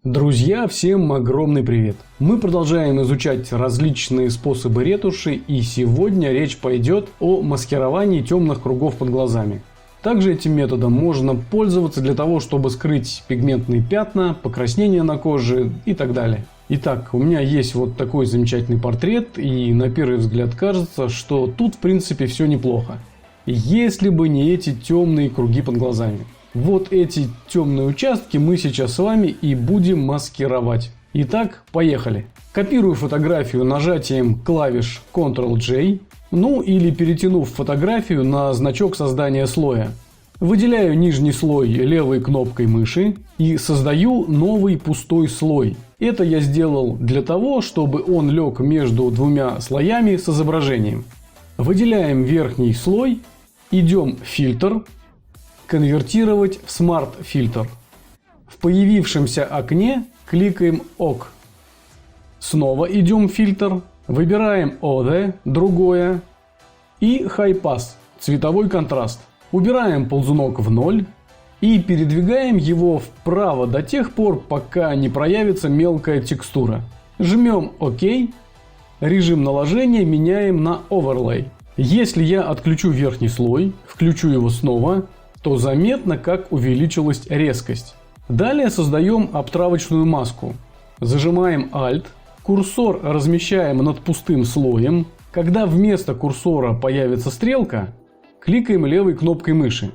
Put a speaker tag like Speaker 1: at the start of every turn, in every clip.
Speaker 1: Друзья, всем огромный привет! Мы продолжаем изучать различные способы ретуши, и сегодня речь пойдет о маскировании темных кругов под глазами. Также этим методом можно пользоваться для того, чтобы скрыть пигментные пятна, покраснения на коже и так далее. Итак, у меня есть вот такой замечательный портрет, и на первый взгляд кажется, что тут в принципе все неплохо. Если бы не эти темные круги под глазами. Вот эти темные участки мы сейчас с вами и будем маскировать. Итак, поехали. Копирую фотографию нажатием клавиш Ctrl-J, ну или перетянув фотографию на значок создания слоя. Выделяю нижний слой левой кнопкой мыши и создаю новый пустой слой. Это я сделал для того, чтобы он лег между двумя слоями с изображением. Выделяем верхний слой, идем в фильтр. Конвертировать в Smart фильтр. В появившемся окне кликаем ОК. Снова идем в фильтр, выбираем Other, другое, и High Pass, цветовой контраст. Убираем ползунок в 0 и передвигаем его вправо до тех пор, пока не проявится мелкая текстура. Жмем ОК, режим наложения меняем на Overlay. Если я отключу верхний слой, включу его снова, то заметно, как увеличилась резкость. Далее создаем обтравочную маску. Зажимаем Alt, курсор размещаем над пустым слоем. Когда вместо курсора появится стрелка, кликаем левой кнопкой мыши.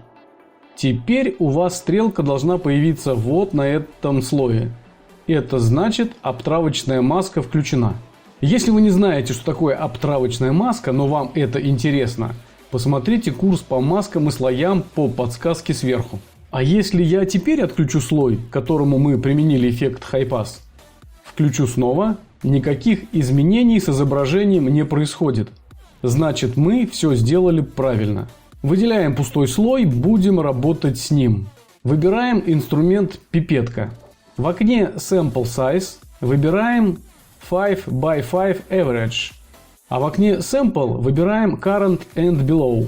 Speaker 1: Теперь у вас стрелка должна появиться вот на этом слое. Это значит, обтравочная маска включена. Если вы не знаете, что такое обтравочная маска, но вам это интересно, посмотрите курс по маскам и слоям по подсказке сверху. А если я теперь отключу слой, к которому мы применили эффект High Pass, включу снова, никаких изменений с изображением не происходит. Значит, мы все сделали правильно. Выделяем пустой слой, будем работать с ним. Выбираем инструмент пипетка. В окне Sample Size выбираем 5 by 5 Average. А в окне Sample выбираем Current and Below.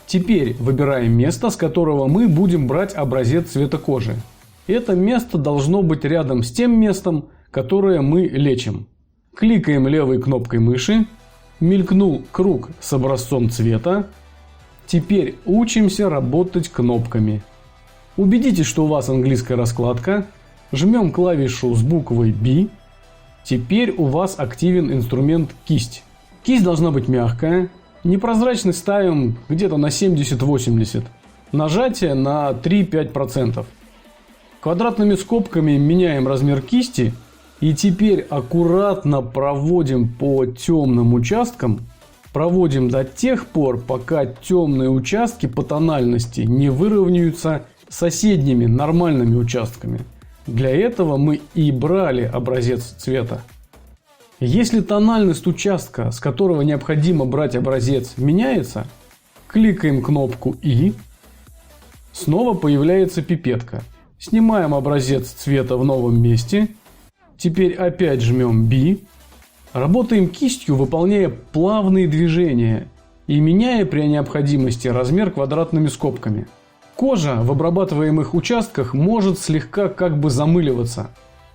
Speaker 1: Теперь выбираем место, с которого мы будем брать образец цвета кожи. Это место должно быть рядом с тем местом, которое мы лечим. Кликаем левой кнопкой мыши. Мелькнул круг с образцом цвета. Теперь учимся работать кнопками. Убедитесь, что у вас английская раскладка. Жмем клавишу с буквой B. Теперь у вас активен инструмент кисть. Кисть должна быть мягкая. Непрозрачность ставим где-то на 70-80. Нажатие на 3-5%. Квадратными скобками меняем размер кисти. И теперь аккуратно проводим по темным участкам. Проводим до тех пор, пока темные участки по тональности не выровняются с соседними нормальными участками. Для этого мы и брали образец цвета. Если тональность участка, с которого необходимо брать образец, меняется, кликаем кнопку И. Снова появляется пипетка. Снимаем образец цвета в новом месте. Теперь опять жмем B. Работаем кистью, выполняя плавные движения и меняя при необходимости размер квадратными скобками. Кожа в обрабатываемых участках может слегка как бы замыливаться.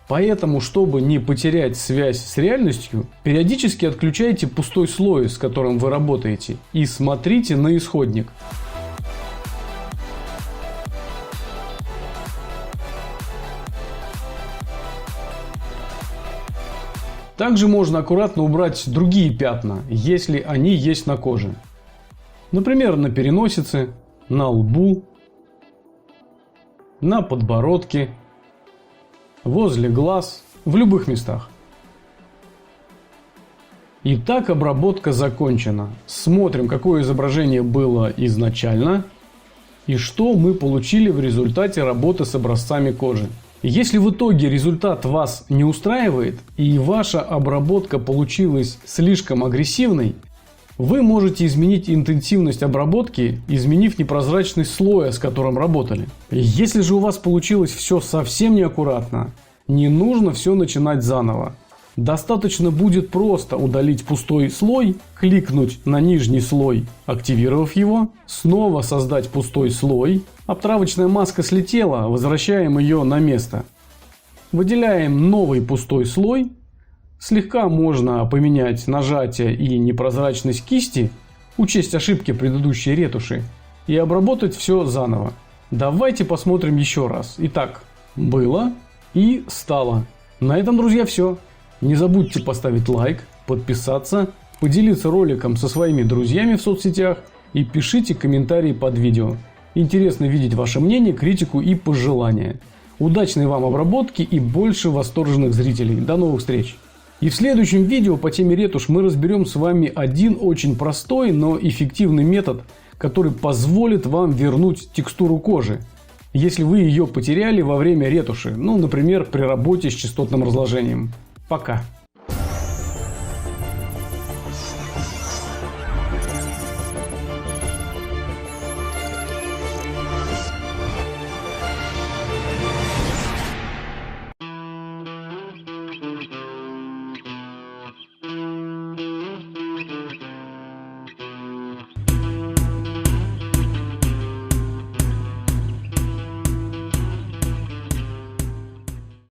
Speaker 1: Поэтому, чтобы не потерять связь с реальностью, периодически отключайте пустой слой, с которым вы работаете, и смотрите на исходник. Также можно аккуратно убрать другие пятна, если они есть на коже. Например, на переносице, на лбу, на подбородке, возле глаз, в любых местах. Итак, обработка закончена. Смотрим, какое изображение было изначально и что мы получили в результате работы с образцами кожи. Если в итоге результат вас не устраивает и ваша обработка получилась слишком агрессивной, вы можете изменить интенсивность обработки, изменив непрозрачность слоя, с которым работали. Если же у вас получилось все совсем неаккуратно, не нужно все начинать заново. Достаточно будет просто удалить пустой слой, кликнуть на нижний слой, активировав его, снова создать пустой слой. Обтравочная маска слетела, возвращаем ее на место. Выделяем новый пустой слой. Слегка можно поменять нажатие и непрозрачность кисти, учесть ошибки предыдущей ретуши и обработать все заново. Давайте посмотрим еще раз. Итак, было и стало. На этом, друзья, все. Не забудьте поставить лайк, подписаться, поделиться роликом со своими друзьями в соцсетях и пишите комментарии под видео. Интересно видеть ваше мнение, критику и пожелания. Удачной вам обработки и больше восторженных зрителей. До новых встреч! И в следующем видео по теме ретушь мы разберем с вами один очень простой, но эффективный метод, который позволит вам вернуть текстуру кожи, если вы ее потеряли во время ретуши, например, при работе с частотным разложением. Пока!